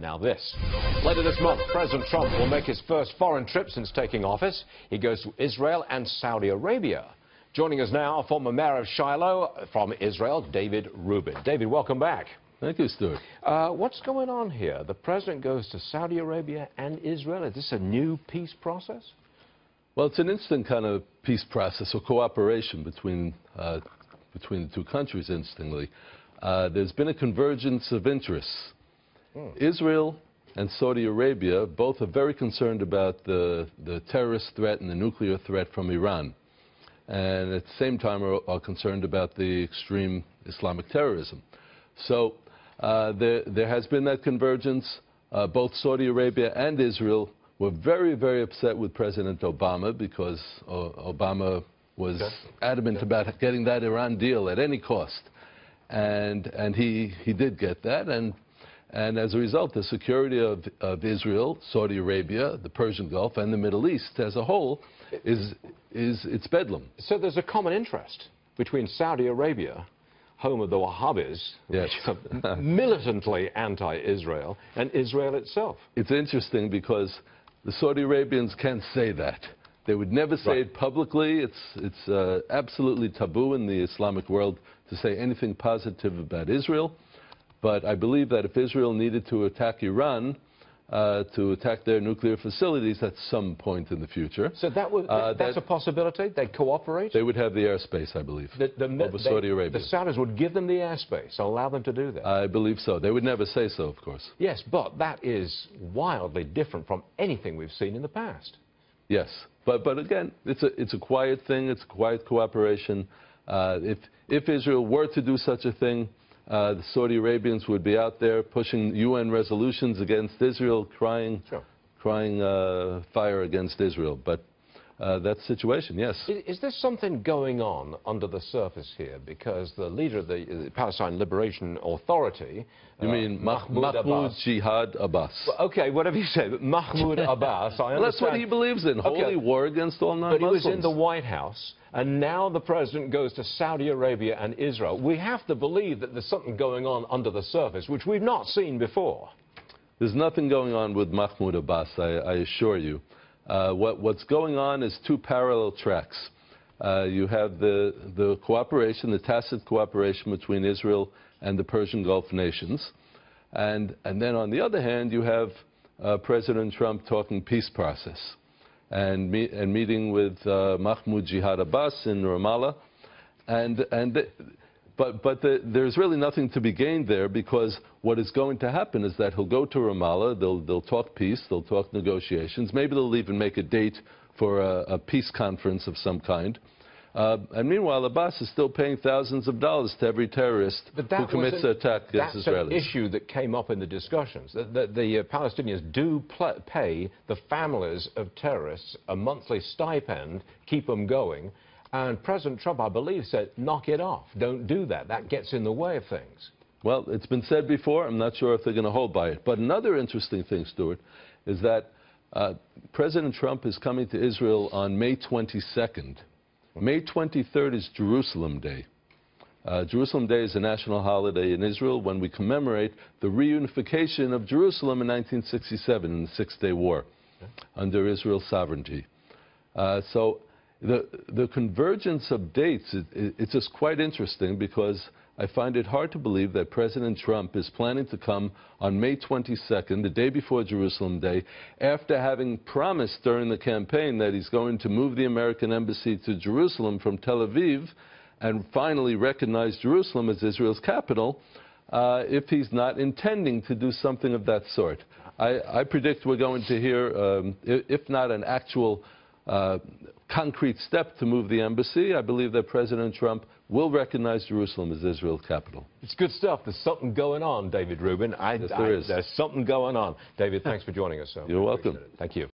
Now this. Later this month, President Trump will make his first foreign trip since taking office. He goes to Israel and Saudi Arabia. Joining us now, former mayor of Shiloh from Israel, David Rubin. David, welcome back. Thank you, Stuart. What's going on here? The president goes to Saudi Arabia and Israel. Is this a new peace process? Well, it's an instant kind of peace process or cooperation between the two countries, interestingly. There's been a convergence of interests. Israel and Saudi Arabia both are very concerned about the terrorist threat and the nuclear threat from Iran, and at the same time are concerned about the extreme Islamic terrorism. So there has been that convergence. Both Saudi Arabia and Israel were very, very upset with President Obama because Obama was adamant about getting that Iran deal at any cost. And he did get that. And as a result, the security of Israel, Saudi Arabia, the Persian Gulf, and the Middle East as a whole it's bedlam. So there's a common interest between Saudi Arabia, home of the Wahhabis, yes, which are militantly anti-Israel, and Israel itself. It's interesting because the Saudi Arabians can't say that. They would never say it publicly. It's absolutely taboo in the Islamic world to say anything positive about Israel. But I believe that if Israel needed to attack Iran, to attack their nuclear facilities at some point in the future. So that's a possibility? They'd cooperate? They would have the airspace, I believe, over Saudi Arabia. The Saudis would give them the airspace, allow them to do that? I believe so. They would never say so, of course. Yes, but that is wildly different from anything we've seen in the past. Yes, but again, it's a quiet thing. It's a quiet cooperation. If Israel were to do such a thing, the Saudi Arabians would be out there pushing UN resolutions against Israel, crying fire against Israel. But that situation, yes. Is there something going on under the surface here? Because the leader of the Palestine Liberation Authority... You mean Mahmoud Jihad Abbas? Well, okay, whatever you say, but Mahmoud Abbas, I understand... Well, that's what he believes in, holy war against all non-Muslims. But he was in the White House, and now the president goes to Saudi Arabia and Israel. We have to believe that there's something going on under the surface, which we've not seen before. There's nothing going on with Mahmoud Abbas, I assure you. What's going on is two parallel tracks. You have the cooperation, the tacit cooperation between Israel and the Persian Gulf nations. And then on the other hand, you have President Trump talking peace process and meeting with Mahmoud Jihad Abbas in Ramallah. But there's really nothing to be gained there, because what is going to happen is that he'll go to Ramallah, they'll talk peace, they'll talk negotiations, maybe they'll even make a date for a peace conference of some kind. And meanwhile, Abbas is still paying thousands of dollars to every terrorist who commits an attack against Israelis. That's an issue that came up in the discussions. The Palestinians do pay the families of terrorists a monthly stipend, keep them going. And President Trump, I believe, said, knock it off. Don't do that. That gets in the way of things. Well, it's been said before. I'm not sure if they're going to hold by it. But another interesting thing, Stuart, is that President Trump is coming to Israel on May 22nd. May 23rd is Jerusalem Day. Jerusalem Day is a national holiday in Israel when we commemorate the reunification of Jerusalem in 1967 in the Six-Day War under Israel's sovereignty. So the convergence of dates, it's just quite interesting, because I find it hard to believe that President Trump is planning to come on May 22nd, the day before Jerusalem Day, after having promised during the campaign that he's going to move the American embassy to Jerusalem from Tel Aviv and finally recognize Jerusalem as Israel's capital, if he's not intending to do something of that sort. I predict we're going to hear, if not an actual concrete step to move the embassy, I believe that President Trump will recognize Jerusalem as Israel's capital. It's good stuff. There's something going on, David Rubin. Yes, there is. There's something going on. David, thanks for joining us. You're welcome. Thank you.